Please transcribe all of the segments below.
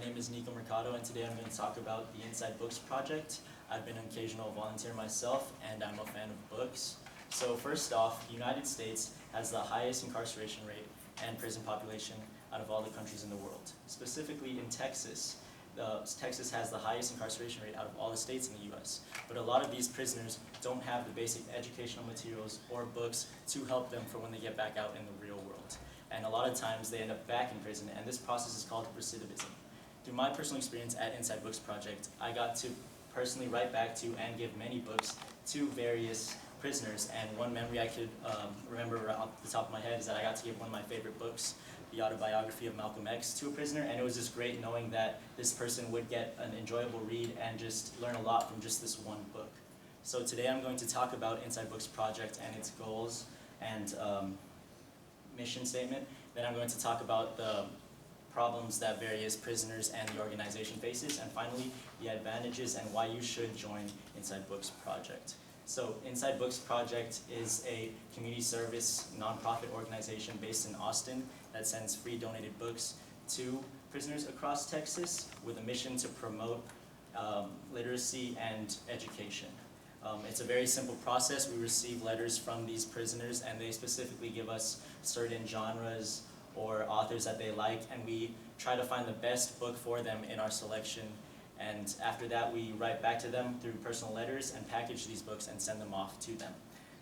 name is Nico Mercado, and today I'm going to talk about the Inside Books project. I've been an occasional volunteer myself, and I'm a fan of books. So first off, the United States has the highest incarceration rate and prison population out of all the countries in the world. Specifically in Texas, Texas has the highest incarceration rate out of all the states in the U.S. But a lot of these prisoners don't have the basic educational materials or books to help them for when they get back out in the real world. And a lot of times they end up back in prison, and this process is called recidivism. Through my personal experience at Inside Books Project, I got to personally write back to and give many books to various prisoners, and one memory I could remember off the top of my head is that I got to give one of my favorite books, the autobiography of Malcolm X, to a prisoner, and it was just great knowing that this person would get an enjoyable read and just learn a lot from just this one book. So today I'm going to talk about Inside Books Project and its goals and mission statement. Then I'm going to talk about the problems that various prisoners and the organization faces, and finally the advantages and why you should join Inside Books Project. So Inside Books Project is a community service nonprofit organization based in Austin that sends free donated books to prisoners across Texas with a mission to promote literacy and education. It's a very simple process. We receive letters from these prisoners, and they specifically give us certain genres or authors that they like, and we try to find the best book for them in our selection. And after that, we write back to them through personal letters and package these books and send them off to them.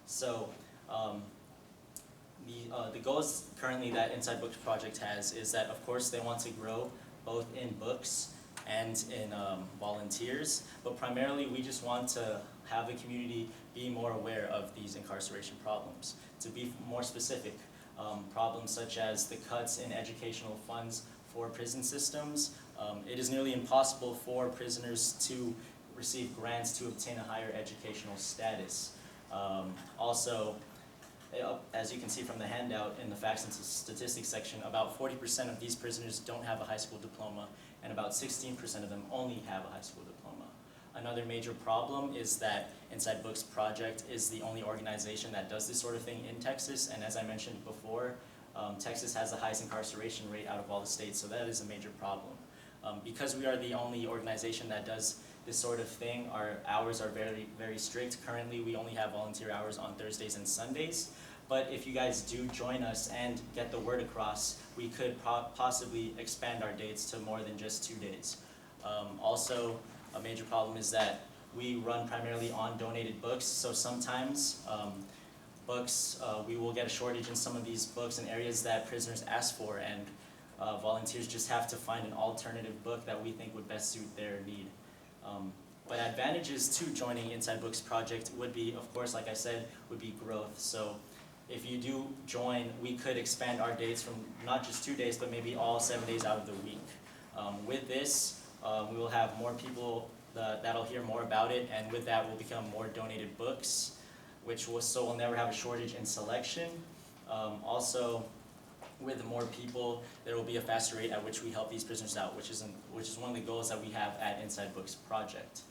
So the goals currently that Inside Books Project has is that, of course, they want to grow both in books and in volunteers, but primarily we just want to have the community be more aware of these incarceration problems. To be more specific, problems such as the cuts in educational funds for prison systems. It is nearly impossible for prisoners to receive grants to obtain a higher educational status. Also, as you can see from the handout in the facts and statistics section, about 40% of these prisoners don't have a high school diploma, and about 16% of them only have a high school diploma. Another major problem is that Inside Books Project is the only organization that does this sort of thing in Texas, and as I mentioned before, Texas has the highest incarceration rate out of all the states, so that is a major problem. Because we are the only organization that does this sort of thing, our hours are very, very strict. Currently, we only have volunteer hours on Thursdays and Sundays, but if you guys do join us and get the word across, we could possibly expand our dates to more than just 2 days. Also, a major problem is that we run primarily on donated books, so sometimes we will get a shortage in some of these books in areas that prisoners ask for, and volunteers just have to find an alternative book that we think would best suit their need. But advantages to joining Inside Books Project would be, of course, like I said, would be growth. So if you do join, we could expand our dates from not just 2 days, but maybe all 7 days out of the week. With this, we will have more people that'll hear more about it, and with that will become more donated books, so we'll never have a shortage in selection. Also, with more people, there will be a faster rate at which we help these prisoners out, which is one of the goals that we have at Inside Books Project.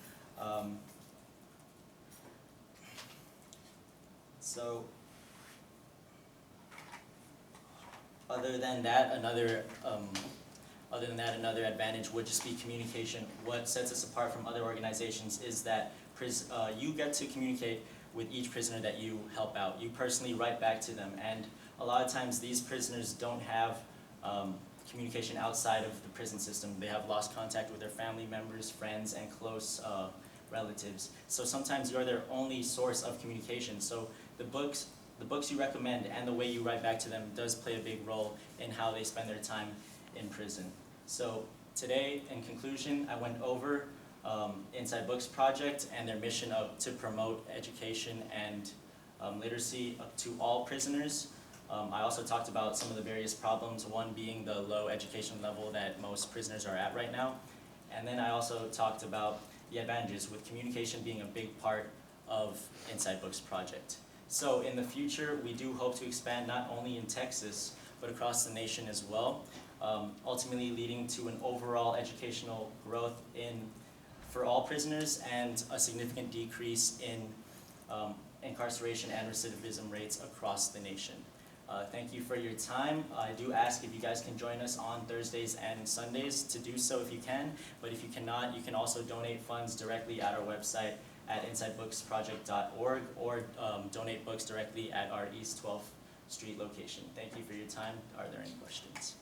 So, other than that, another advantage would just be communication. What sets us apart from other organizations is that you get to communicate with each prisoner that you help out. You personally write back to them, and a lot of times these prisoners don't have communication outside of the prison system. They have lost contact with their family members, friends, and close relatives. So sometimes you're their only source of communication. So the books you recommend and the way you write back to them does play a big role in how they spend their time in prison. So today, in conclusion, I went over Inside Books Project and their mission to promote education and literacy to all prisoners. I also talked about some of the various problems, one being the low education level that most prisoners are at right now. And then I also talked about the advantages, with communication being a big part of Inside Books Project. So in the future, we do hope to expand not only in Texas, but across the nation as well, ultimately leading to an overall educational growth for all prisoners and a significant decrease in incarceration and recidivism rates across the nation. Thank you for your time. I do ask if you guys can join us on Thursdays and Sundays to do so if you can, but if you cannot, you can also donate funds directly at our website at insidebooksproject.org or donate books directly at our East 12th Street location. Thank you for your time. Are there any questions?